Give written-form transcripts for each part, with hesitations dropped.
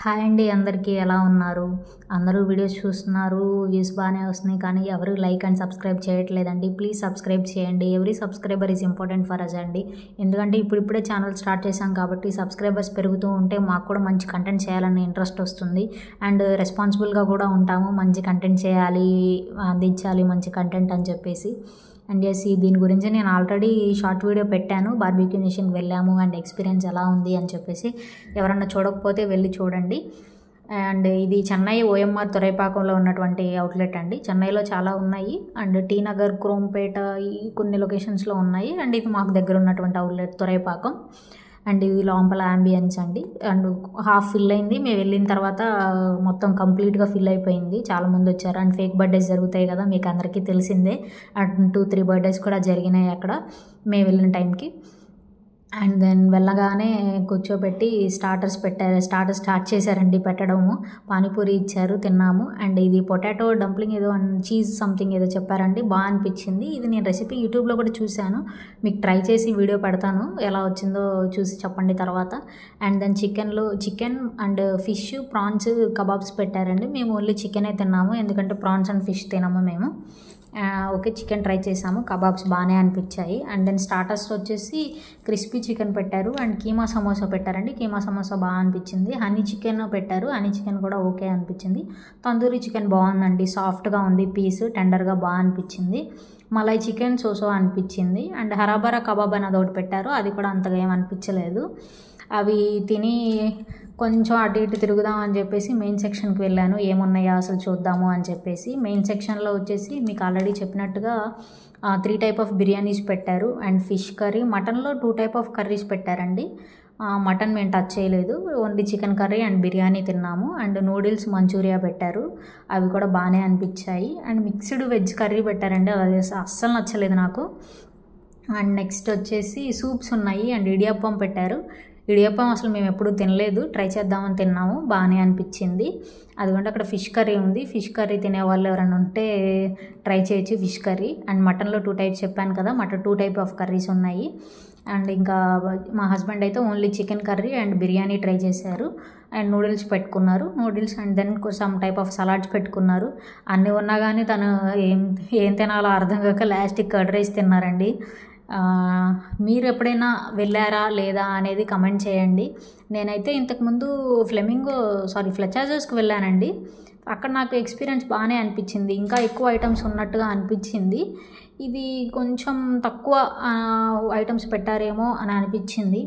Hi అండి, అందరికీ ఎలా ఉన్నారు? అందరూ వీడియోస్ చూస్తున్నారు, వ్యూస్ బాగానే వస్తున్నాయి, కానీ ఎవరు లైక్ అండ్ సబ్స్క్రైబ్ చేయట్లేదండి. ప్లీజ్ సబ్స్క్రైబ్ చేయండి. Every subscriber is important for us అండి. ఎందుకంటే ఇప్పుడిప్పుడే ఛానల్ స్టార్ట్ చేశాం కాబట్టి సబ్స్క్రైబర్స్ పెరుగుతూ ఉంటే మాకు కూడా మంచి కంటెంట్ చేయాలనే ఇంట్రెస్ట్ వస్తుంది. అండ్ రెస్పాన్సిబుల్గా కూడా ఉంటాము, మంచి కంటెంట్ చేయాలి, అందించాలి మంచి కంటెంట్ అని చెప్పేసి. అండ్ దీని గురించి నేను ఆల్రెడీ షార్ట్ వీడియో పెట్టాను, బార్బిక్యూ నేషన్కి వెళ్ళాము అండ్ ఎక్స్పీరియన్స్ ఎలా ఉంది అని చెప్పేసి. ఎవరన్నా చూడకపోతే వెళ్ళి చూడండి. అండ్ ఇది చెన్నై ఓఎంఆర్ తురైపాకంలో ఉన్నటువంటి అవుట్లెట్ అండి. చెన్నైలో చాలా ఉన్నాయి అండ్ టీ నగర్, క్రోంపేట ఈ కొన్ని లొకేషన్స్లో ఉన్నాయి. అండ్ ఇది మాకు దగ్గర ఉన్నటువంటి అవుట్లెట్ తురైపాకం. అండ్ ఇది లోపల అంబియన్స్ అండి. అండ్ హాఫ్ ఫిల్ అయింది, మేము వెళ్ళిన తర్వాత మొత్తం కంప్లీట్గా ఫిల్ అయిపోయింది. చాలామంది వచ్చారు అండ్ ఫేక్ బర్త్డేస్ జరుగుతాయి కదా, మీకు అందరికీ తెలిసిందే. అండ్ 2-3 బర్త్డేస్ కూడా జరిగినాయి అక్కడ మేము వెళ్ళిన టైంకి. అండ్ దెన్ వెళ్ళగానే కూర్చోబెట్టి స్టార్టర్స్ స్టార్ట్ చేశారండి పెట్టడము. పానీపూరి ఇచ్చారు, తిన్నాము. అండ్ ఇది పొటాటో డంప్లింగ్ ఏదో చీజ్ సంథింగ్ ఏదో చెప్పారండి, బాగా అనిపించింది. ఇది నేను రెసిపీ యూట్యూబ్లో కూడా చూశాను, మీకు ట్రై చేసి వీడియో పెడతాను, ఎలా వచ్చిందో చూసి చెప్పండి తర్వాత. And then chicken and fish, prawns kebabs పెట్టారండి. మేము ఓన్లీ చికెనే తిన్నాము, ఎందుకంటే ప్రాన్స్ అండ్ ఫిష్ తినము మేము. ఓకే, చికెన్ ట్రై చేసాము, కబాబ్స్ బాగానే అనిపించాయి. అండ్ దెన్ స్టార్టర్స్ వచ్చేసి క్రిస్పీ చికెన్ పెట్టారు అండ్ కీమా సమోసా పెట్టారండి. కీమా సమోసా బాగా అనిపించింది. హనీ చికెన్ పెట్టారు, హనీ చికెన్ కూడా ఓకే అనిపించింది. తందూరి చికెన్ బాగుందండి, సాఫ్ట్గా ఉంది, పీస్ టెండర్గా బాగా అనిపించింది. మలై చికెన్ సోసో అనిపించింది. అండ్ హరాబరా కబాబ్ అని అదొకటి పెట్టారు, అది కూడా అంతగా ఏం అనిపించలేదు. అవి తిని కొంచెం అటు ఇటు తిరుగుదాం అని చెప్పేసి మెయిన్ సెక్షన్కి వెళ్ళాను, ఏమున్నాయో అసలు చూద్దాము అని చెప్పేసి. మెయిన్ సెక్షన్లో వచ్చేసి మీకు ఆల్రెడీ చెప్పినట్టుగా 3 టైప్ ఆఫ్ బిర్యానీస్ పెట్టారు అండ్ ఫిష్ కర్రీ. మటన్లో 2 టైప్ ఆఫ్ కర్రీస్ పెట్టారండి. మటన్ మేము టచ్ చేయలేదు, only chicken curry and biryani తిన్నాము. అండ్ నూడిల్స్, మంచూరియా పెట్టారు, అవి కూడా బాగానే అనిపించాయి. అండ్ మిక్స్డ్ వెజ్ కర్రీ పెట్టారండి, అది అస్సలు నచ్చలేదు నాకు. అండ్ నెక్స్ట్ వచ్చేసి సూప్స్ ఉన్నాయి అండ్ ఇడియప్పం పెట్టారు. ఇడియప్పం అసలు మేము ఎప్పుడు తినలేదు, ట్రై చేద్దామని తిన్నాము, బాగానే అనిపించింది. అదిగోండి అక్కడ ఫిష్ కర్రీ ఉంది, ఫిష్ కర్రీ తినే వాళ్ళు ఎవరైనా ఉంటే ట్రై చేయొచ్చు ఫిష్ కర్రీ. అండ్ మటన్లో 2 టైప్స్ చెప్పాను కదా, మటన్ 2 టైప్ ఆఫ్ కర్రీస్ ఉన్నాయి. అండ్ ఇంకా మా హస్బెండ్ అయితే only chicken curry and biryani try చేశారు. అండ్ నూడిల్స్ పెట్టుకున్నారు, noodles and then some type of salads పెట్టుకున్నారు. అన్నీ ఉన్నా కానీ తను ఏం తినాలో అర్థం కాక లాస్ట్కి కర్డ్ రైస్ తిన్నారండి. మీరు ఎప్పుడైనా వెళ్ళారా లేదా అనేది కమెంట్ చేయండి. నేనైతే ఇంతకుముందు ఫ్లెచాజర్స్కి వెళ్ళానండి, అక్కడ నాకు ఎక్స్పీరియన్స్ బాగానే అనిపించింది, ఇంకా ఎక్కువ ఐటమ్స్ ఉన్నట్టుగా అనిపించింది. ఇది కొంచెం తక్కువ ఐటమ్స్ పెట్టారేమో అని అనిపించింది.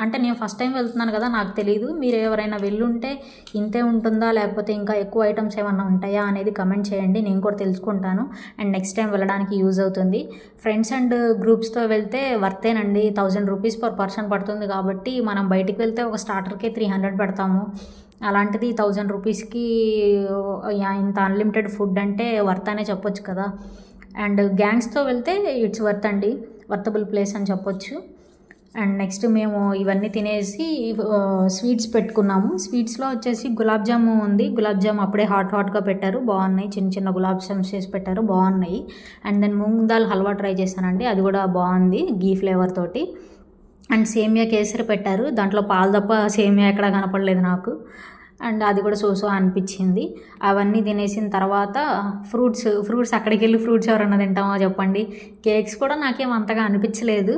అంటే నేను ఫస్ట్ టైం వెళ్తున్నాను కదా, నాకు తెలియదు. మీరు ఎవరైనా వెళ్ళుంటే ఇంతే ఉంటుందా లేకపోతే ఇంకా ఎక్కువ ఐటమ్స్ ఏమన్నా ఉంటాయా అనేది కమెంట్ చేయండి, నేను కూడా తెలుసుకుంటాను. అండ్ నెక్స్ట్ టైం వెళ్ళడానికి యూజ్ అవుతుంది. ఫ్రెండ్స్ అండ్ గ్రూప్స్తో వెళ్తే వర్తేనండి, 1000 రూపీస్ పర్ పర్సన్ పడుతుంది. కాబట్టి మనం బయటికి వెళ్తే ఒక స్టార్టర్కే 300 పెడతాము, అలాంటిది 1000 రూపీస్కి ఇంత అన్లిమిటెడ్ ఫుడ్ అంటే వర్త్ అనే చెప్పొచ్చు కదా. అండ్ గ్యాంగ్స్తో వెళ్తే ఇట్స్ వర్తబుల్ ప్లేస్ అని చెప్పొచ్చు. అండ్ నెక్స్ట్ మేము ఇవన్నీ తినేసి స్వీట్స్ పెట్టుకున్నాము. స్వీట్స్లో వచ్చేసి గులాబ్ జాము ఉంది, గులాబ్ జామ్ అప్పుడే హాట్గా పెట్టారు, బాగున్నాయి. చిన్న చిన్న గులాబ్ జామ్స్ చేసి పెట్టారు, బాగున్నాయి. And then moong dal halwa try చేశానండి, అది కూడా బాగుంది, గీ ఫ్లేవర్ తోటి. అండ్ సేమియా కేసరి పెట్టారు, దాంట్లో పాలు తప్ప సేమియా ఎక్కడా కనపడలేదు నాకు. అండ్ అది కూడా సోసో అనిపించింది. అవన్నీ తినేసిన తర్వాత ఫ్రూట్స్ అక్కడికి వెళ్ళి ఫ్రూట్స్ ఎవరన్నా తింటామో చెప్పండి. కేక్స్ కూడా నాకేం అంతగా అనిపించలేదు,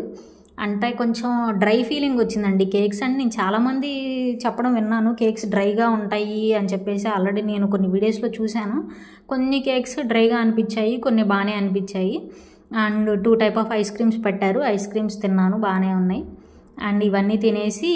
అంటే కొంచెం డ్రై ఫీలింగ్ వచ్చిందండి. కేక్స్ అని నేను చాలామంది చెప్పడం విన్నాను, కేక్స్ డ్రైగా ఉంటాయి అని చెప్పేసి. ఆల్రెడీ నేను కొన్ని వీడియోస్లో చూశాను, కొన్ని కేక్స్ డ్రైగా అనిపించాయి, కొన్ని బాగానే అనిపించాయి. And 2 type of ice creams పెట్టారు, ఐస్ క్రీమ్స్ తిన్నాను, బాగానే ఉన్నాయి. అండ్ ఇవన్నీ తినేసి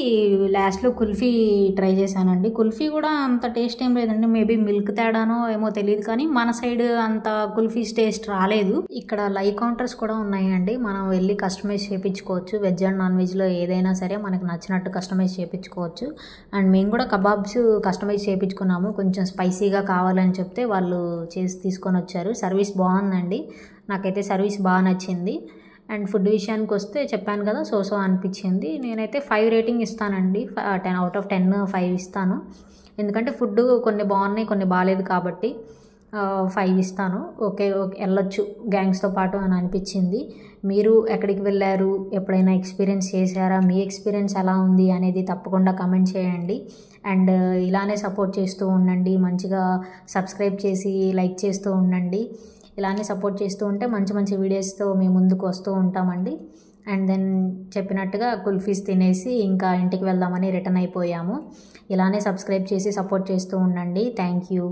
లాస్ట్లో కుల్ఫీ ట్రై చేశానండి. కుల్ఫీ కూడా అంత టేస్ట్ ఏం లేదండి, మేబీ మిల్క్ తేడానో ఏమో తెలియదు, కానీ మన సైడ్ అంత కుల్ఫీస్ టేస్ట్ రాలేదు. ఇక్కడ లైవ్ కౌంటర్స్ కూడా ఉన్నాయండి, మనం వెళ్ళి కస్టమైజ్ చేయించుకోవచ్చు. వెజ్ అండ్ నాన్ వెజ్లో ఏదైనా సరే మనకు నచ్చినట్టు కస్టమైజ్ చేయించుకోవచ్చు. అండ్ మేము కూడా కబాబ్స్ కస్టమైజ్ చేయించుకున్నాము, కొంచెం స్పైసీగా కావాలని చెప్తే వాళ్ళు చేసి తీసుకొని వచ్చారు. సర్వీస్ బాగుందండి, నాకైతే సర్వీస్ బాగా నచ్చింది. అండ్ ఫుడ్ విషయానికి వస్తే చెప్పాను కదా, సోసో అనిపించింది. నేనైతే 5 రేటింగ్ ఇస్తానండి, 10 out of 10 5 ఇస్తాను. ఎందుకంటే ఫుడ్ కొన్ని బాగున్నాయి, కొన్ని బాగాలేదు కాబట్టి. 5 ఇస్తాను. ఓకే వెళ్ళొచ్చు గ్యాంగ్స్తో పాటు అని అనిపించింది. మీరు ఎక్కడికి వెళ్ళారు, ఎప్పుడైనా ఎక్స్పీరియన్స్ చేశారా, మీ ఎక్స్పీరియన్స్ ఎలా ఉంది అనేది తప్పకుండా కమెంట్ చేయండి. అండ్ ఇలానే సపోర్ట్ చేస్తూ ఉండండి, మంచిగా సబ్స్క్రైబ్ చేసి లైక్ చేస్తూ ఉండండి. ఇలానే సపోర్ట్ చేస్తూ ఉంటే మంచి మంచి వీడియోస్తో మీ ముందుకు వస్తూ ఉంటామండి. అండ్ దెన్ చెప్పినట్టుగా కుల్ఫీస్ తినేసి ఇంకా ఇంటికి వెళ్దామని రిటర్న్ అయిపోయాము. ఇలానే సబ్స్క్రైబ్ చేసి సపోర్ట్ చేస్తూ ఉండండి. Thank you.